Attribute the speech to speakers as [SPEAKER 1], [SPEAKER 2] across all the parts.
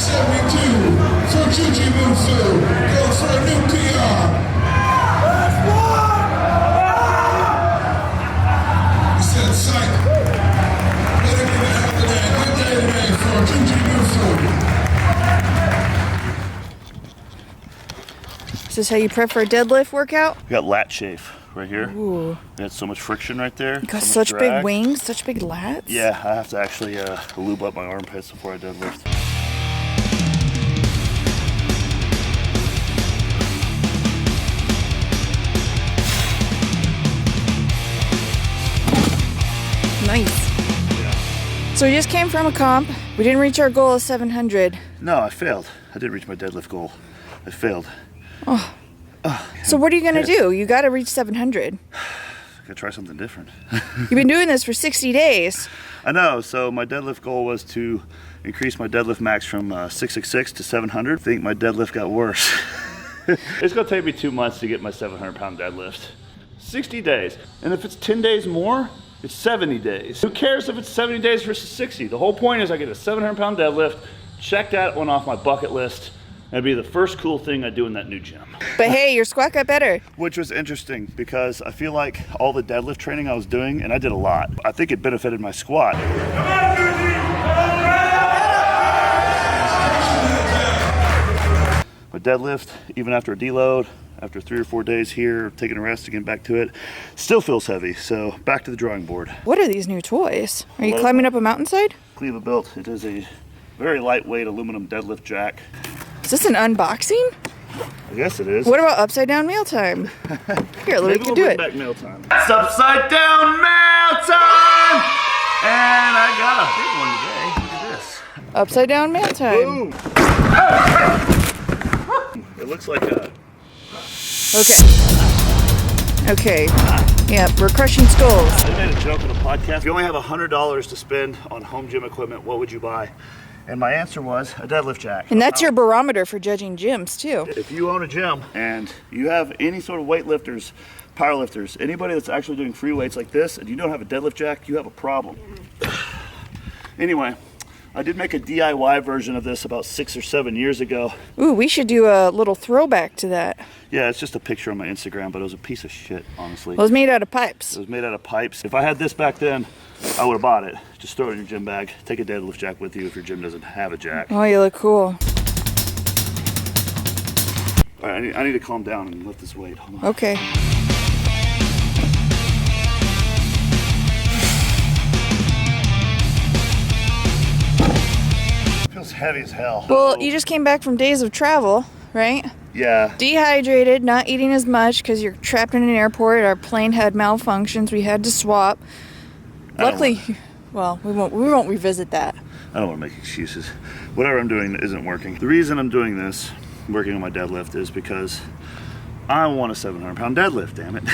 [SPEAKER 1] 72 for Jujimufu. Going for a new PR. He said, psych. Let him get out of there. Good day today for Jujimufu.
[SPEAKER 2] Is this how you prep for a deadlift workout?
[SPEAKER 3] We got lat chafe right here.
[SPEAKER 2] Ooh.
[SPEAKER 3] We had so much friction right there.
[SPEAKER 2] You got
[SPEAKER 3] so
[SPEAKER 2] such
[SPEAKER 3] much
[SPEAKER 2] big
[SPEAKER 3] drag.
[SPEAKER 2] wings, such big lats.
[SPEAKER 3] Yeah, I have to actually lube up my armpits before I deadlift.
[SPEAKER 2] Nice. Yeah. So we just came from a comp. We didn't reach our goal of 700.
[SPEAKER 3] No, I failed. I didn't reach my deadlift goal. I failed.
[SPEAKER 2] Oh. So what are you gonna do? You gotta reach 700.
[SPEAKER 3] Gotta try something different.
[SPEAKER 2] You've been doing this for 60 days.
[SPEAKER 3] I know, so my deadlift goal was to increase my deadlift max from 666 to 700. I think my deadlift got worse. It's gonna take me 2 months to get my 700-pound deadlift. 60 days. And if it's 10 days more, it's 70 days. Who cares if it's 70 days versus 60? The whole point is I get a 700-pound deadlift, check that one off my bucket list. That'd be the first cool thing I do in that new gym.
[SPEAKER 2] But hey, your squat got better.
[SPEAKER 3] Which was interesting because I feel like all the deadlift training I was doing, and I did a lot, I think it benefited my squat.
[SPEAKER 1] Come on, Juji!
[SPEAKER 3] My deadlift, even after a deload, after 3 or 4 days here, taking a rest, getting back to it, still feels heavy. So back to the drawing board.
[SPEAKER 2] What are these new toys? Are you climbing up a mountainside?
[SPEAKER 3] Cleva built. It is a very lightweight aluminum deadlift jack.
[SPEAKER 2] Is this an unboxing?
[SPEAKER 3] I guess it is.
[SPEAKER 2] What about upside down meal time? Here, let me do it.
[SPEAKER 3] Back meal time. It's upside down meal time! And I got a big one today. Look at this.
[SPEAKER 2] Upside down meal time.
[SPEAKER 3] Boom! It looks like a...
[SPEAKER 2] Okay. Yeah, we're crushing skulls.
[SPEAKER 3] I made a joke on a podcast. If you only have $100 to spend on home gym equipment, what would you buy? And my answer was a deadlift jack.
[SPEAKER 2] And that's your barometer for judging gyms too.
[SPEAKER 3] If you own a gym and you have any sort of weightlifters, powerlifters, anybody that's actually doing free weights like this, and you don't have a deadlift jack, you have a problem. Anyway, I did make a DIY version of this about 6 or 7 years ago.
[SPEAKER 2] Ooh, we should do a little throwback to that.
[SPEAKER 3] Yeah, it's just a picture on my Instagram, but it was a piece of shit, honestly.
[SPEAKER 2] Well, it was made out of pipes.
[SPEAKER 3] It was made out of pipes. If I had this back then, I would have bought it. Just throw it in your gym bag. Take a deadlift jack with you if your gym doesn't have a jack.
[SPEAKER 2] Oh, you look cool.
[SPEAKER 3] All right, I need to calm down and lift this weight. Hold on.
[SPEAKER 2] Okay.
[SPEAKER 3] It feels heavy as hell.
[SPEAKER 2] Well, you just came back from days of travel, right?
[SPEAKER 3] Yeah.
[SPEAKER 2] Dehydrated, not eating as much because you're trapped in an airport. Our plane had malfunctions. We had to swap. Luckily, well, we won't revisit that.
[SPEAKER 3] I don't want to make excuses. Whatever I'm doing isn't working. The reason I'm doing this, working on my deadlift, is because I want a 700-pound deadlift, damn it.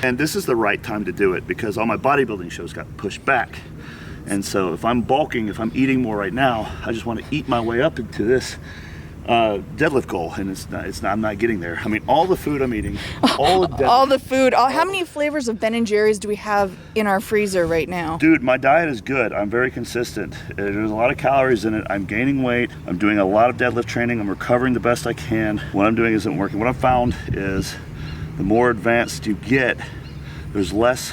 [SPEAKER 3] And this is the right time to do it because all my bodybuilding shows got pushed back. And so if I'm bulking, if I'm eating more right now, I just want to eat my way up into this deadlift goal, and I'm not getting there. I mean, all the food I'm eating, all the
[SPEAKER 2] food. How many flavors of Ben and Jerry's do we have in our freezer right now?
[SPEAKER 3] Dude, my diet is good. I'm very consistent. There's a lot of calories in it. I'm gaining weight. I'm doing a lot of deadlift training. I'm recovering the best I can. What I'm doing isn't working. What I've found is the more advanced you get, there's less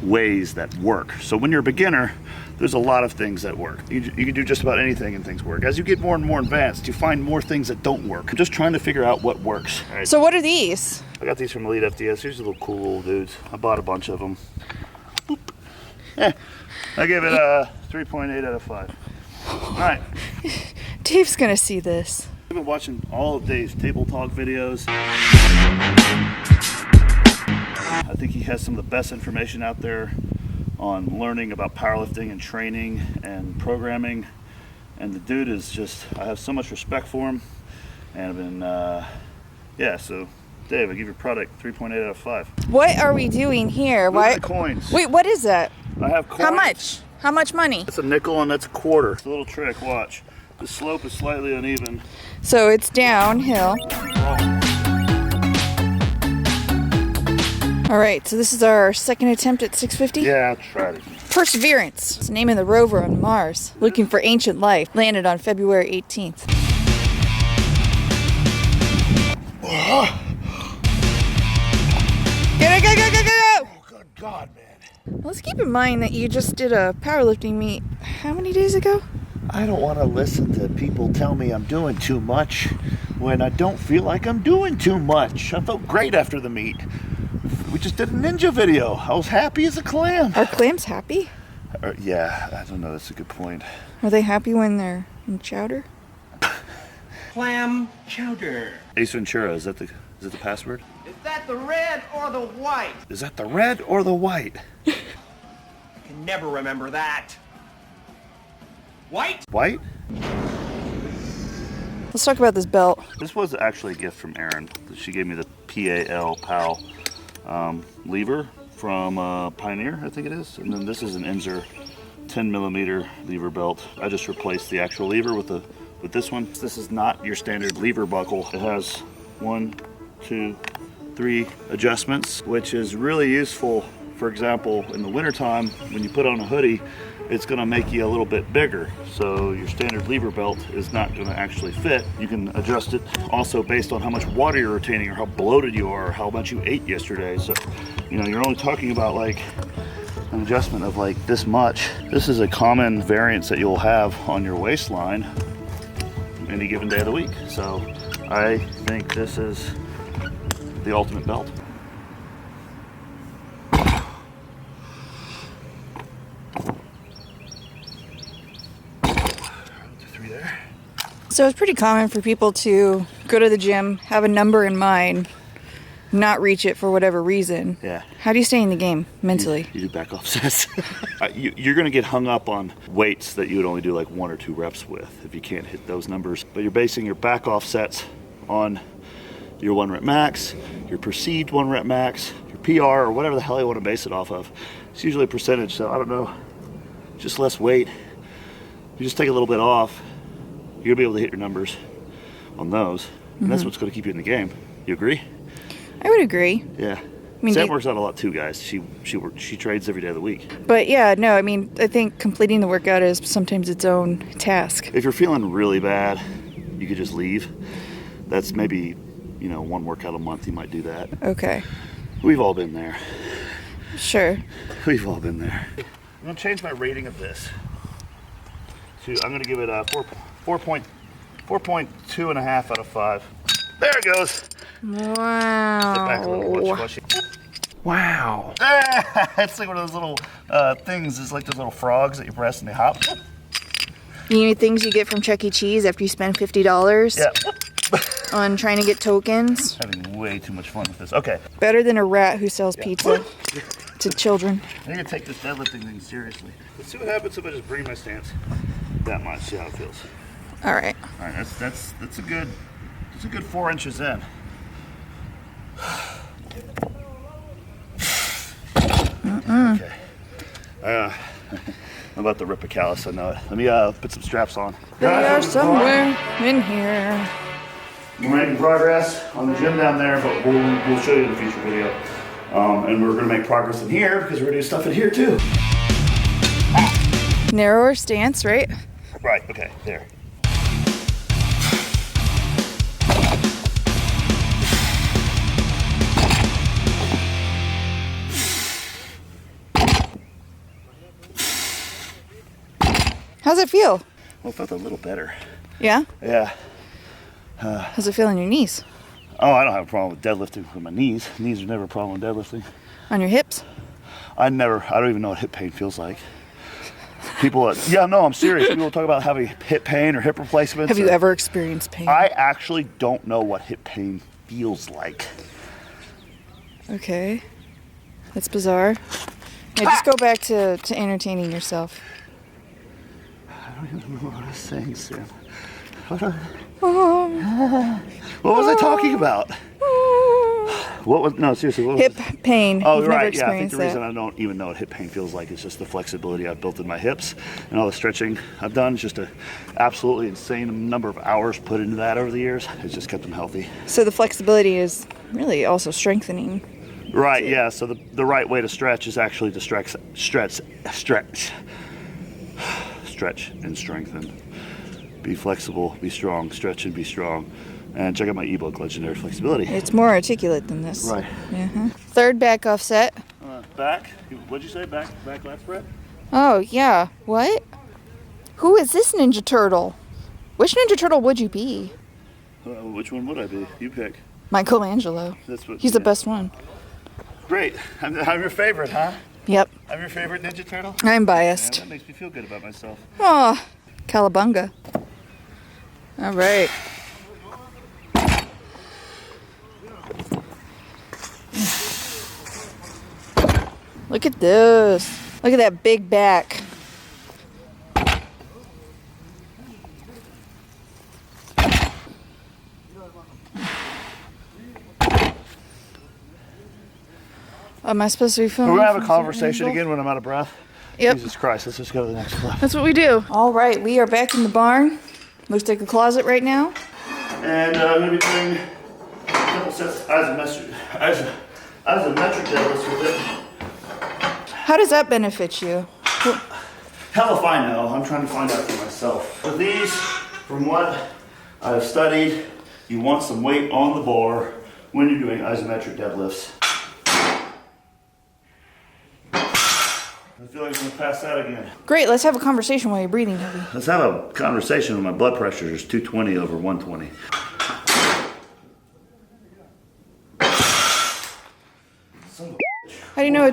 [SPEAKER 3] ways that work. So when you're a beginner, there's a lot of things that work. You can do just about anything and things work. As you get more and more advanced, you find more things that don't work. I'm just trying to figure out what works. Right.
[SPEAKER 2] So what are these?
[SPEAKER 3] I got these from Elite FDS. These are little cool little dudes. I bought a bunch of them. Boop. Yeah, I gave it a 3.8 out of 5. All right.
[SPEAKER 2] Dave's gonna see this.
[SPEAKER 3] I've been watching all of Dave's table talk videos. I think he has some of the best information out there on learning about powerlifting and training and programming, and the dude is just, I have so much respect for him, and I've been yeah, so Dave, I give your product 3.8 out of 5.
[SPEAKER 2] What are we doing here?
[SPEAKER 3] Look at the coins.
[SPEAKER 2] Wait, what is that?
[SPEAKER 3] I have coins.
[SPEAKER 2] How much? How much money?
[SPEAKER 3] That's a nickel and that's a quarter. It's a little trick, watch. The slope is slightly uneven.
[SPEAKER 2] So it's downhill. All right, so this is our second attempt at 650?
[SPEAKER 3] Yeah, I'll try it again.
[SPEAKER 2] Perseverance. It's the name of the rover on Mars, looking for ancient life. Landed on February 18th. Go!
[SPEAKER 3] Oh, good God, man.
[SPEAKER 2] Let's keep in mind that you just did a powerlifting meet how many days ago?
[SPEAKER 3] I don't want to listen to people tell me I'm doing too much when I don't feel like I'm doing too much. I felt great after the meet. We just did a ninja video. I was happy as a clam.
[SPEAKER 2] Are clams happy?
[SPEAKER 3] Yeah, I don't know. That's a good point.
[SPEAKER 2] Are they happy when they're in chowder?
[SPEAKER 4] Clam chowder.
[SPEAKER 3] Ace Ventura, is that the password?
[SPEAKER 4] Is that the red or the white?
[SPEAKER 3] Is that the red or the white?
[SPEAKER 4] I can never remember that. White?
[SPEAKER 3] White?
[SPEAKER 2] Let's talk about this belt.
[SPEAKER 3] This was actually a gift from Erin. She gave me the PAL lever from Pioneer, I think it is. And then this is an Inzer 10 millimeter lever belt. I just replaced the actual lever with this one. This is not your standard lever buckle. It has 1, 2, 3 adjustments, which is really useful. For example, in the wintertime, when you put on a hoodie, it's gonna make you a little bit bigger. So your standard lever belt is not gonna actually fit. You can adjust it also based on how much water you're retaining or how bloated you are or how much you ate yesterday. So, you know, you're only talking about like an adjustment of like this much. This is a common variance that you'll have on your waistline any given day of the week. So I think this is the ultimate belt.
[SPEAKER 2] So it's pretty common for people to go to the gym, have a number in mind, not reach it for whatever reason.
[SPEAKER 3] Yeah.
[SPEAKER 2] How do you stay in the game mentally?
[SPEAKER 3] You do back off sets. You're going to get hung up on weights that you would only do like 1 or 2 reps with if you can't hit those numbers. But you're basing your back off sets on your 1 rep max, your perceived 1 rep max, your PR, or whatever the hell you want to base it off of. It's usually a percentage, so I don't know, just less weight. You just take a little bit off, you're going to be able to hit your numbers on those. And that's what's going to keep you in the game. You agree?
[SPEAKER 2] I would agree.
[SPEAKER 3] Yeah.
[SPEAKER 2] I mean,
[SPEAKER 3] Sam works out a lot too, guys. She trades every day of the week.
[SPEAKER 2] But yeah, no, I mean, I think completing the workout is sometimes its own task.
[SPEAKER 3] If you're feeling really bad, you could just leave. That's maybe, 1 workout a month, you might do that.
[SPEAKER 2] Okay.
[SPEAKER 3] We've all been there.
[SPEAKER 2] Sure.
[SPEAKER 3] We've all been there. I'm going to change my rating of this. I'm going to give it a 4.2.5 out of 5. There it goes.
[SPEAKER 2] Wow.
[SPEAKER 3] Wow. It's like one of those little things. It's like those little frogs that you press and they hop.
[SPEAKER 2] You know things you get from Chuck E. Cheese after you spend $50 on trying to get tokens?
[SPEAKER 3] Having way too much fun with this. Okay.
[SPEAKER 2] Better than a rat who sells pizza to children.
[SPEAKER 3] I need to take this deadlifting thing seriously. Let's see what happens if I just bring my stance that much. See how it feels.
[SPEAKER 2] All right.
[SPEAKER 3] All right. That's a good 4 inches in. Okay. How about the rip a callus? I know it. Let me put some straps on.
[SPEAKER 2] They are somewhere in here.
[SPEAKER 3] We're making progress on the gym down there, but we'll show you in a future video. And we're going to make progress in here because we're going to do stuff in here too.
[SPEAKER 2] Narrower stance, right?
[SPEAKER 3] Right. Okay. There.
[SPEAKER 2] How's it feel?
[SPEAKER 3] Well, it felt a little better.
[SPEAKER 2] Yeah?
[SPEAKER 3] Yeah.
[SPEAKER 2] How's it feel on your knees?
[SPEAKER 3] Oh, I don't have a problem with deadlifting with my knees. Knees are never a problem with deadlifting.
[SPEAKER 2] On your hips?
[SPEAKER 3] I don't even know what hip pain feels like. People, I'm serious. People talk about having hip pain or hip replacements.
[SPEAKER 2] Have you ever experienced pain?
[SPEAKER 3] I actually don't know what hip pain feels like.
[SPEAKER 2] Okay. That's bizarre. Yeah, just go back to entertaining yourself.
[SPEAKER 3] I don't even know what I was saying, Sam. What was I talking about? Seriously, what was
[SPEAKER 2] Hip pain.
[SPEAKER 3] Oh,
[SPEAKER 2] You've
[SPEAKER 3] right.
[SPEAKER 2] Never
[SPEAKER 3] Yeah, I think
[SPEAKER 2] experienced
[SPEAKER 3] the reason
[SPEAKER 2] that.
[SPEAKER 3] I don't even know what hip pain feels like is just the flexibility I've built in my hips and all the stretching I've done. It's just an absolutely insane number of hours put into that over the years. It's just kept them healthy.
[SPEAKER 2] So the flexibility is really also strengthening.
[SPEAKER 3] Right, yeah, so the right way to stretch is actually to stretch and strengthen. Be flexible, be strong, stretch and be strong. And check out my ebook, Legendary Flexibility.
[SPEAKER 2] It's more articulate than this.
[SPEAKER 3] Right.
[SPEAKER 2] Third back offset.
[SPEAKER 3] Back? What'd you say? Back lat spread?
[SPEAKER 2] Oh, yeah. What? Who is this Ninja Turtle? Which Ninja Turtle would you be?
[SPEAKER 3] Which one would I be? You pick.
[SPEAKER 2] Michelangelo. He's the best one.
[SPEAKER 3] Great. I'm your favorite, huh?
[SPEAKER 2] Yep.
[SPEAKER 3] I'm your favorite Ninja Turtle?
[SPEAKER 2] I'm biased.
[SPEAKER 3] Man, that makes me feel good about myself.
[SPEAKER 2] Oh, cowabunga. All right. Look at this. Look at that big back. Am I supposed to be filming?
[SPEAKER 3] We're gonna have a conversation again when I'm out of breath.
[SPEAKER 2] Yep.
[SPEAKER 3] Jesus Christ, let's just go to the next clip.
[SPEAKER 2] That's what we do. All right, we are back in the barn. Looks like a closet right now.
[SPEAKER 3] And I'm gonna be doing a couple sets of isometric deadlifts with it.
[SPEAKER 2] How does that benefit you?
[SPEAKER 3] Hell if I know, I'm trying to find out for myself. With these, from what I've studied, you want some weight on the bar when you're doing isometric deadlifts. I feel like I'm gonna pass out again.
[SPEAKER 2] Great, let's have a conversation while you're breathing heavy.
[SPEAKER 3] Let's have a conversation when my blood pressure is 220 over 120.
[SPEAKER 2] How do you know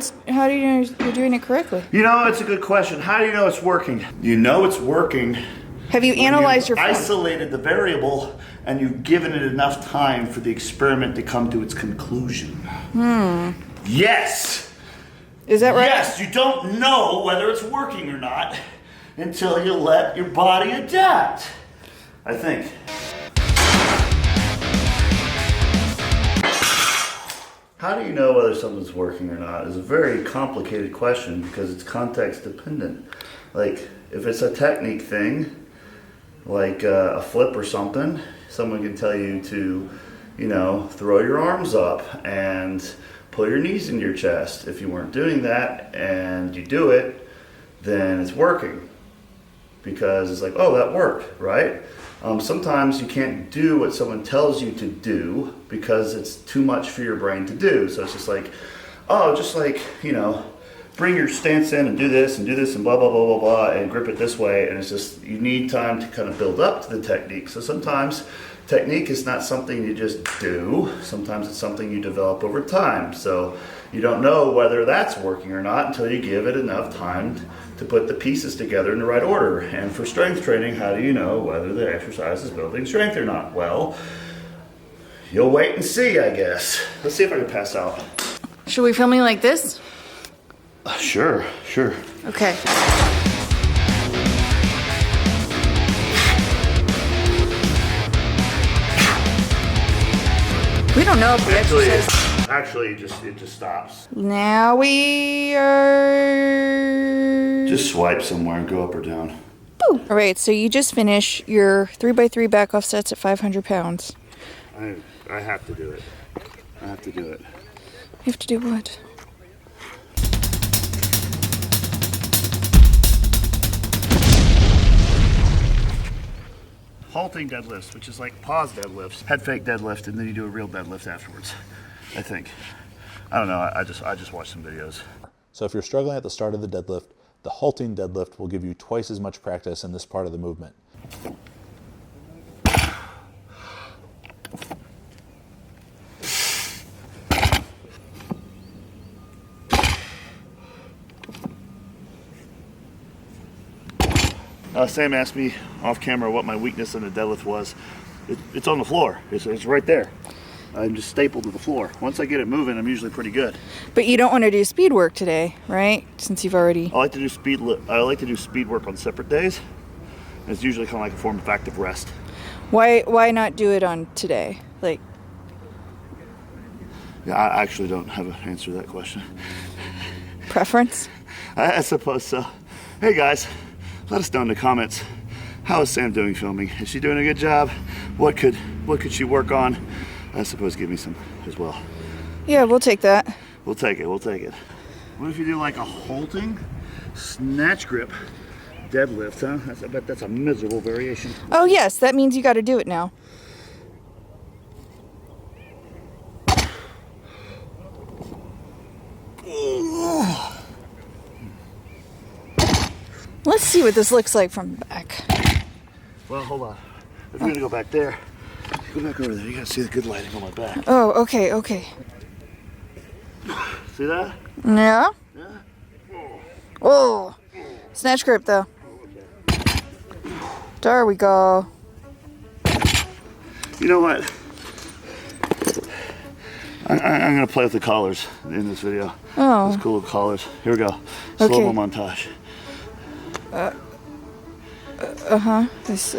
[SPEAKER 2] you're doing it correctly?
[SPEAKER 3] You know, it's a good question. How do you know it's working? You know it's working.
[SPEAKER 2] Have you analyzed your
[SPEAKER 3] isolated the variable and you've given it enough time for the experiment to come to its conclusion. Yes.
[SPEAKER 2] Is that right?
[SPEAKER 3] Yes, you don't know whether it's working or not until you let your body adapt, I think. How do you know whether something's working or not is a very complicated question because it's context dependent. Like, if it's a technique thing, like a flip or something, someone can tell you to, you know, throw your arms up and pull your knees into your chest. If you weren't doing that and you do it, then it's working. Because it's like, oh, that worked, right? Sometimes you can't do what someone tells you to do because it's too much for your brain to do. So it's just like, oh, just like, you know, bring your stance in and do this and blah, blah, blah, blah, blah, and grip it this way. And it's just, you need time to kind of build up to the technique. So sometimes technique is not something you just do. Sometimes it's something you develop over time. So you don't know whether that's working or not until you give it enough time to put the pieces together in the right order. And for strength training, how do you know whether the exercise is building strength or not? Well, you'll wait and see, I guess. Let's see if I can pass out.
[SPEAKER 2] Should we film you like this?
[SPEAKER 3] Sure.
[SPEAKER 2] Okay. We don't know if the exercise...
[SPEAKER 3] Actually, it just stops.
[SPEAKER 2] Now we are...
[SPEAKER 3] Just swipe somewhere and go up or down.
[SPEAKER 2] Boo! All right, so you just finished your 3x3 back off sets at 500 pounds.
[SPEAKER 3] I have to do it. I have to do it.
[SPEAKER 2] You have to do what?
[SPEAKER 3] Halting deadlifts, which is like pause deadlifts, head fake deadlift, and then you do a real deadlift afterwards. I think. I don't know. I just watched some videos.
[SPEAKER 5] So if you're struggling at the start of the deadlift, the halting deadlift will give you twice as much practice in this part of the movement.
[SPEAKER 3] Sam asked me off camera what my weakness in the deadlift was. It's on the floor. It's right there. I'm just stapled to the floor. Once I get it moving, I'm usually pretty good.
[SPEAKER 2] But you don't want to do speed work today, right? Since you've already...
[SPEAKER 3] I like to do speed work on separate days. It's usually kind of like a form of active rest.
[SPEAKER 2] Why not do it on today? Like...
[SPEAKER 3] Yeah, I actually don't have an answer to that question.
[SPEAKER 2] Preference?
[SPEAKER 3] I suppose so. Hey guys, let us know in the comments. How is Sam doing filming? Is she doing a good job? What could she work on? I suppose give me some as well.
[SPEAKER 2] Yeah, we'll take that.
[SPEAKER 3] We'll take it, we'll take it. What if you do like a halting snatch grip deadlift, huh? I bet that's a miserable variation.
[SPEAKER 2] Oh yes, that means you got to do it now. Let's see what this looks like from the back.
[SPEAKER 3] Well, hold on. If you're gonna go back there, go back over there. You gotta see the good lighting on my back.
[SPEAKER 2] Oh, okay, okay.
[SPEAKER 3] See that?
[SPEAKER 2] Yeah?
[SPEAKER 3] Yeah?
[SPEAKER 2] Oh, snatch grip though. There we go.
[SPEAKER 3] You know what? I'm gonna play with the collars in this video.
[SPEAKER 2] Oh.
[SPEAKER 3] Those cool little collars. Here we go.
[SPEAKER 2] Okay.
[SPEAKER 3] Slow-mo montage.
[SPEAKER 2] Uh-huh. This,